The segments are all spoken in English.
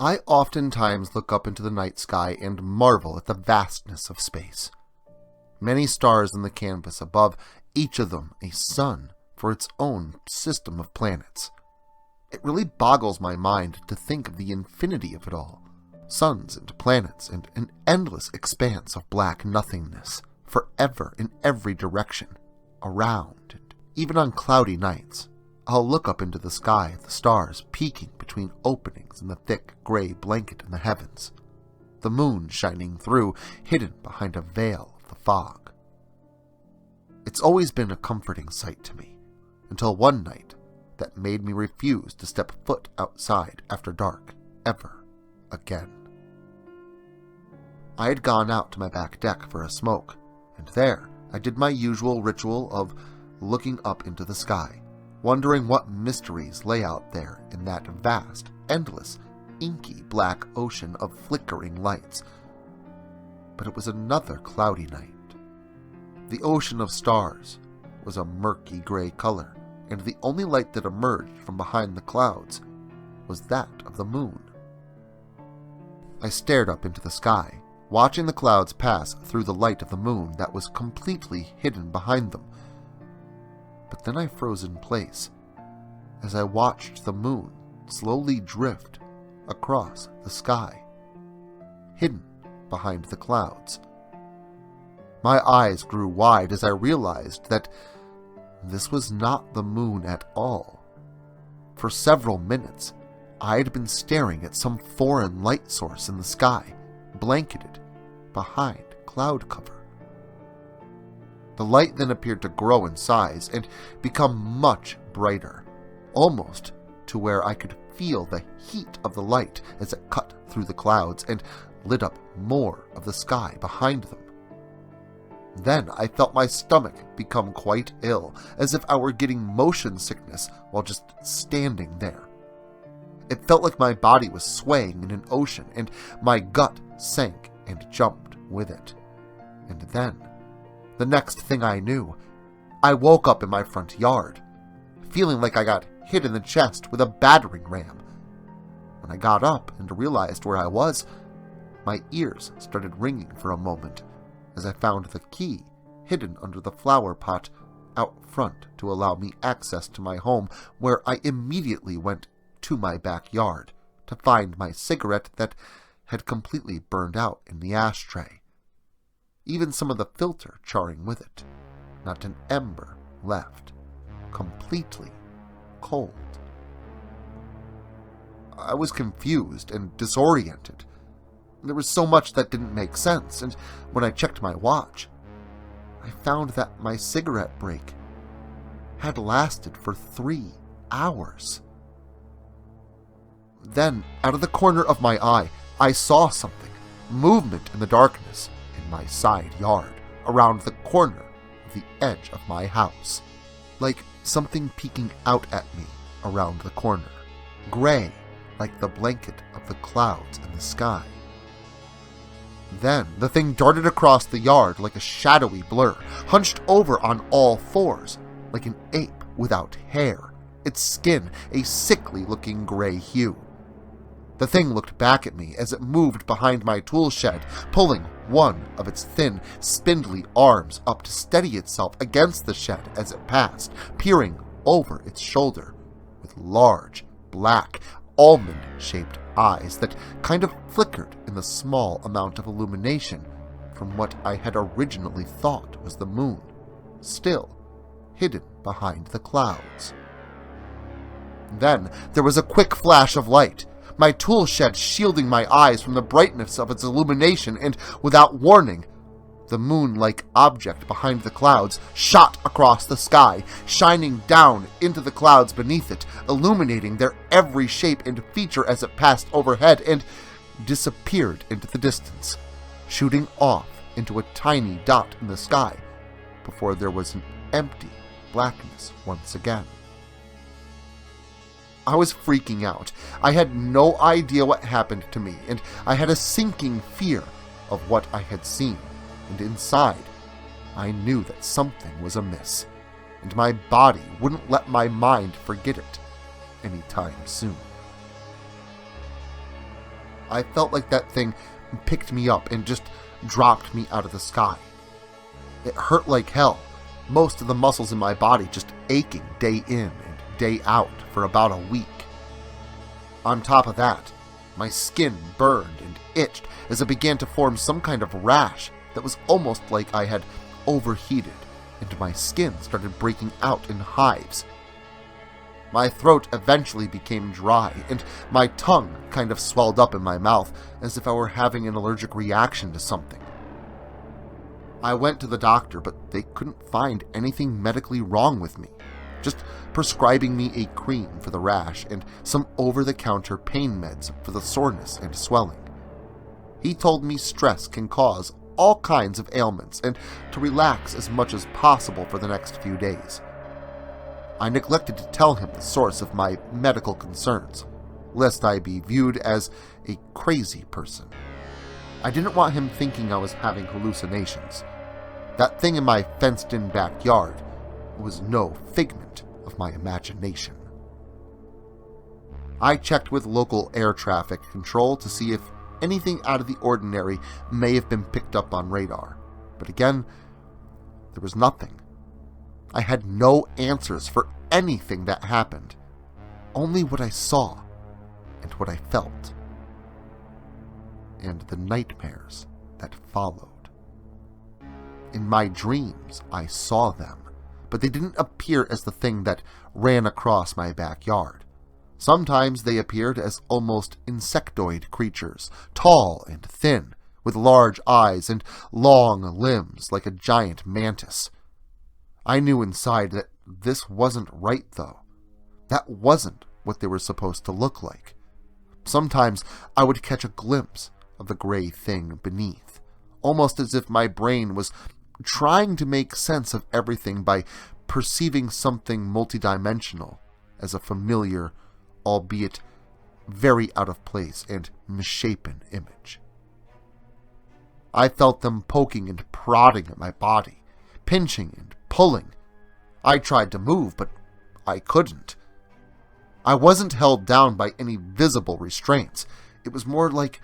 I oftentimes look up into the night sky and marvel at the vastness of space. Many stars in the canvas above, each of them a sun for its own system of planets. It really boggles my mind to think of the infinity of it all. Suns and planets and an endless expanse of black nothingness, forever in every direction, around, and even on cloudy nights. I'll look up into the sky at the stars peeking between openings in the thick gray blanket in the heavens, the moon shining through, hidden behind a veil of the fog. It's always been a comforting sight to me, until one night that made me refuse to step foot outside after dark ever again. I had gone out to my back deck for a smoke, and there I did my usual ritual of looking up into the sky, wondering what mysteries lay out there in that vast, endless, inky black ocean of flickering lights. But it was another cloudy night. The ocean of stars was a murky gray color, and the only light that emerged from behind the clouds was that of the moon. I stared up into the sky, watching the clouds pass through the light of the moon that was completely hidden behind them. But then I froze in place as I watched the moon slowly drift across the sky, hidden behind the clouds. My eyes grew wide as I realized that this was not the moon at all. For several minutes, I had been staring at some foreign light source in the sky, blanketed behind cloud cover. The light then appeared to grow in size and become much brighter, almost to where I could feel the heat of the light as it cut through the clouds and lit up more of the sky behind them. Then I felt my stomach become quite ill, as if I were getting motion sickness while just standing there. It felt like my body was swaying in an ocean, and my gut sank and jumped with it. And then, the next thing I knew, I woke up in my front yard, feeling like I got hit in the chest with a battering ram. When I got up and realized where I was, my ears started ringing for a moment as I found the key hidden under the flower pot out front to allow me access to my home, where I immediately went to my backyard to find my cigarette that had completely burned out in the ashtray, even some of the filter charring with it, not an ember left, completely cold. I was confused and disoriented. There was so much that didn't make sense, and when I checked my watch, I found that my cigarette break had lasted for 3 hours. Then, out of the corner of my eye, I saw something, movement in the darkness in my side yard, around the corner of the edge of my house, like something peeking out at me around the corner, gray like the blanket of the clouds in the sky. Then the thing darted across the yard like a shadowy blur, hunched over on all fours, like an ape without hair, its skin a sickly-looking gray hue. The thing looked back at me as it moved behind my tool shed, pulling one of its thin, spindly arms up to steady itself against the shed as it passed, peering over its shoulder with large, black, almond-shaped eyes that kind of flickered in the small amount of illumination from what I had originally thought was the moon, still hidden behind the clouds. Then there was a quick flash of light, my tool shed shielding my eyes from the brightness of its illumination, and without warning, the moon-like object behind the clouds shot across the sky, shining down into the clouds beneath it, illuminating their every shape and feature as it passed overhead, and disappeared into the distance, shooting off into a tiny dot in the sky before there was an empty blackness once again. I was freaking out. I had no idea what happened to me, and I had a sinking fear of what I had seen. And inside, I knew that something was amiss, and my body wouldn't let my mind forget it anytime soon. I felt like that thing picked me up and just dropped me out of the sky. It hurt like hell, most of the muscles in my body just aching day in and day out for about a week. On top of that, my skin burned and itched as it began to form some kind of rash that was almost like I had overheated, and my skin started breaking out in hives. My throat eventually became dry, and my tongue kind of swelled up in my mouth as if I were having an allergic reaction to something. I went to the doctor, but they couldn't find anything medically wrong with me, just prescribing me a cream for the rash and some over-the-counter pain meds for the soreness and swelling. He told me stress can cause all kinds of ailments and to relax as much as possible for the next few days. I neglected to tell him the source of my medical concerns, lest I be viewed as a crazy person. I didn't want him thinking I was having hallucinations. That thing in my fenced-in backyard was no figment of my imagination. I checked with local air traffic control to see if anything out of the ordinary may have been picked up on radar, but again, there was nothing. I had no answers for anything that happened, only what I saw and what I felt, and the nightmares that followed. In my dreams, I saw them, but they didn't appear as the thing that ran across my backyard. Sometimes they appeared as almost insectoid creatures, tall and thin, with large eyes and long limbs like a giant mantis. I knew inside that this wasn't right, though. That wasn't what they were supposed to look like. Sometimes I would catch a glimpse of the gray thing beneath, almost as if my brain was trying to make sense of everything by perceiving something multidimensional as a familiar, albeit very out of place and misshapen image. I felt them poking and prodding at my body, pinching and pulling. I tried to move, but I couldn't. I wasn't held down by any visible restraints. It was more like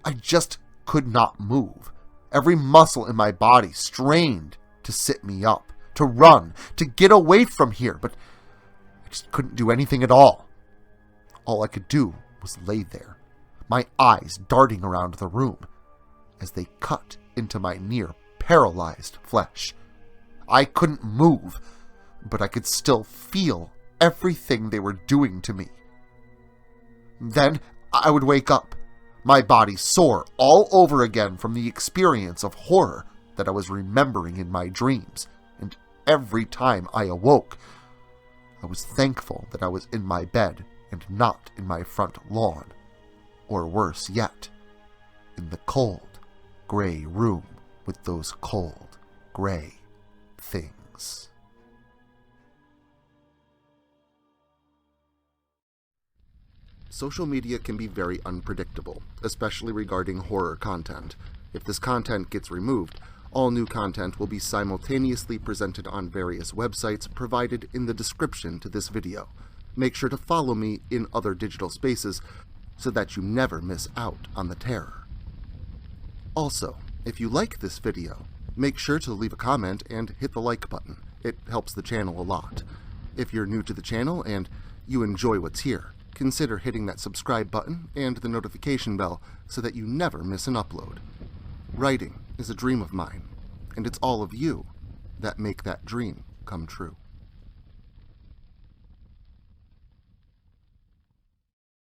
I just could not move. Every muscle in my body strained to sit me up, to run, to get away from here, but I just couldn't do anything at all. All I could do was lay there, my eyes darting around the room as they cut into my near-paralyzed flesh. I couldn't move, but I could still feel everything they were doing to me. Then I would wake up, my body sore all over again from the experience of horror that I was remembering in my dreams, and every time I awoke, I was thankful that I was in my bed and not in my front lawn, or worse yet, in the cold, gray room with those cold, gray things. Social media can be very unpredictable, especially regarding horror content. If this content gets removed, all new content will be simultaneously presented on various websites provided in the description to this video. Make sure to follow me in other digital spaces so that you never miss out on the terror. Also, if you like this video, make sure to leave a comment and hit the like button. It helps the channel a lot. If you're new to the channel and you enjoy what's here, consider hitting that subscribe button and the notification bell so that you never miss an upload. Writing is a dream of mine, and it's all of you that make that dream come true.